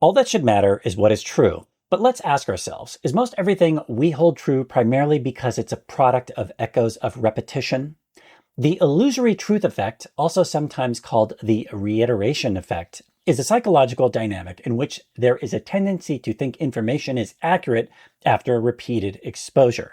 All that should matter is what is true. But let's ask ourselves, is most everything we hold true primarily because it's a product of echoes of repetition? The illusory truth effect, also sometimes called the reiteration effect, is a psychological dynamic in which there is a tendency to think information is accurate after repeated exposure.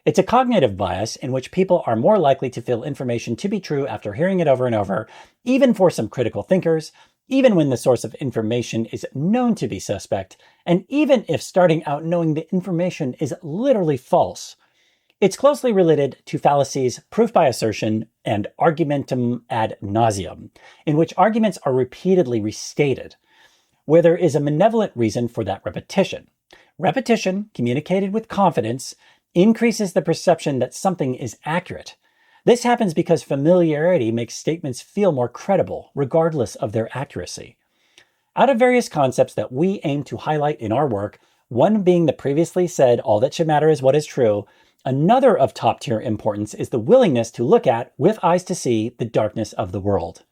It's a cognitive bias in which people are more likely to feel information to be true after hearing it over and over, even for some critical thinkers, even when the source of information is known to be suspect, and even if starting out knowing the information is literally false. It's closely related to fallacies, proof by assertion, and argumentum ad nauseam, in which arguments are repeatedly restated, where there is a malevolent reason for that repetition. Repetition, communicated with confidence, increases the perception that something is accurate. This happens because familiarity makes statements feel more credible, regardless of their accuracy. Out of various concepts that we aim to highlight in our work, one being the previously said, all that should matter is what is true, another of top-tier importance is the willingness to look at, with eyes to see, the darkness of the world.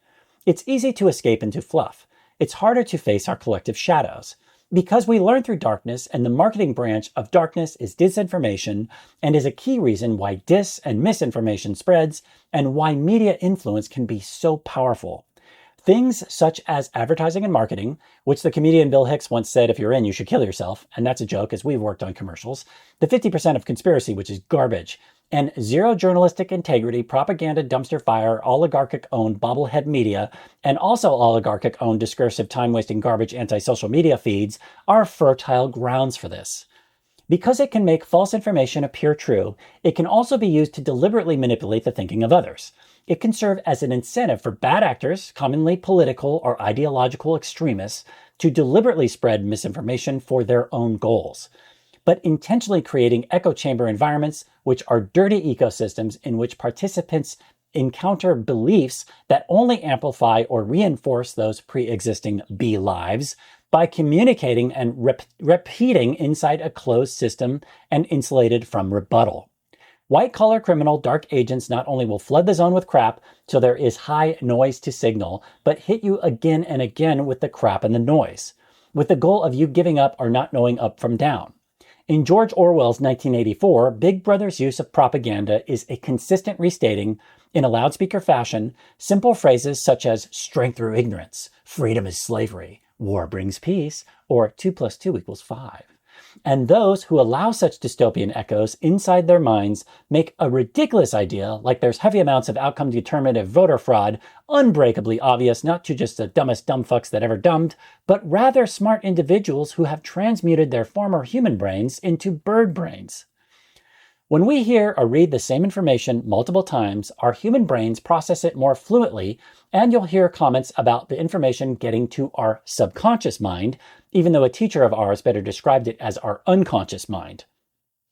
It's easy to escape into fluff. It's harder to face our collective shadows. Because we learn through darkness, and the marketing branch of darkness is disinformation, and is a key reason why dis and misinformation spreads, and why media influence can be so powerful. Things such as advertising and marketing, which the comedian Bill Hicks once said, if you're in, you should kill yourself, and that's a joke as we've worked on commercials, the 50% of conspiracy, which is garbage, and zero journalistic integrity, propaganda, dumpster fire, oligarchic-owned bobblehead media, and also oligarchic-owned discursive time-wasting garbage anti-social media feeds are fertile grounds for this. Because it can make false information appear true, it can also be used to deliberately manipulate the thinking of others. It can serve as an incentive for bad actors, commonly political or ideological extremists, to deliberately spread misinformation for their own goals, but intentionally creating echo chamber environments, which are dirty ecosystems in which participants encounter beliefs that only amplify or reinforce those pre-existing lives by communicating and repeating inside a closed system and insulated from rebuttal. White-collar criminal dark agents not only will flood the zone with crap so there is high noise to signal, but hit you again and again with the crap and the noise, with the goal of you giving up or not knowing up from down. In George Orwell's 1984, Big Brother's use of propaganda is a consistent restating, in a loudspeaker fashion, simple phrases such as strength through ignorance, freedom is slavery, war brings peace, or 2 + 2 = 5. And those who allow such dystopian echoes inside their minds make a ridiculous idea, like there's heavy amounts of outcome-determinative voter fraud, unbreakably obvious not to just the dumbest dumb fucks that ever dumbed, but rather smart individuals who have transmuted their former human brains into bird brains. When we hear or read the same information multiple times, our human brains process it more fluently, and you'll hear comments about the information getting to our subconscious mind, even though a teacher of ours better described it as our unconscious mind.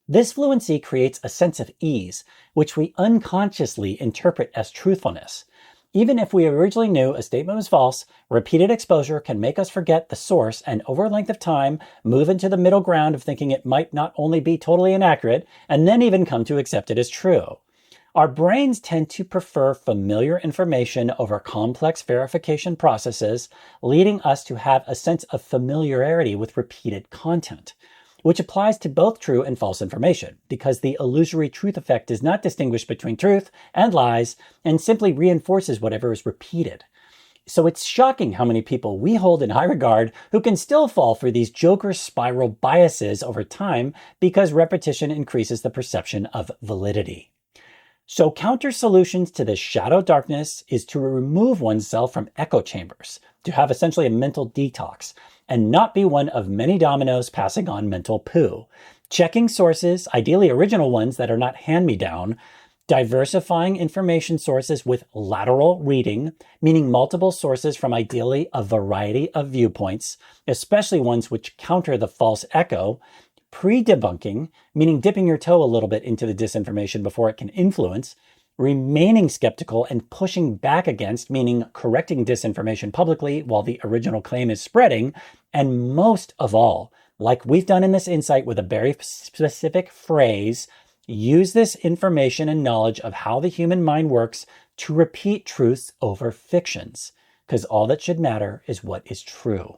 This fluency creates a sense of ease, which we unconsciously interpret as truthfulness. Even if we originally knew a statement was false, repeated exposure can make us forget the source and over a length of time move into the middle ground of thinking it might not only be totally inaccurate, and then even come to accept it as true. Our brains tend to prefer familiar information over complex verification processes, leading us to have a sense of familiarity with repeated content, which applies to both true and false information, because the illusory truth effect does not distinguish between truth and lies and simply reinforces whatever is repeated. So it's shocking how many people we hold in high regard who can still fall for these Joker spiral biases over time because repetition increases the perception of validity. So counter solutions to this shadow darkness is to remove oneself from echo chambers, to have essentially a mental detox, and not be one of many dominoes passing on mental poo. Checking sources, ideally original ones that are not hand-me-down, diversifying information sources with lateral reading, meaning multiple sources from ideally a variety of viewpoints, especially ones which counter the false echo, pre-debunking, meaning dipping your toe a little bit into the disinformation before it can influence, remaining skeptical and pushing back against, meaning correcting disinformation publicly while the original claim is spreading, and most of all, like we've done in this insight with a very specific phrase, use this information and knowledge of how the human mind works to repeat truths over fictions, because all that should matter is what is true.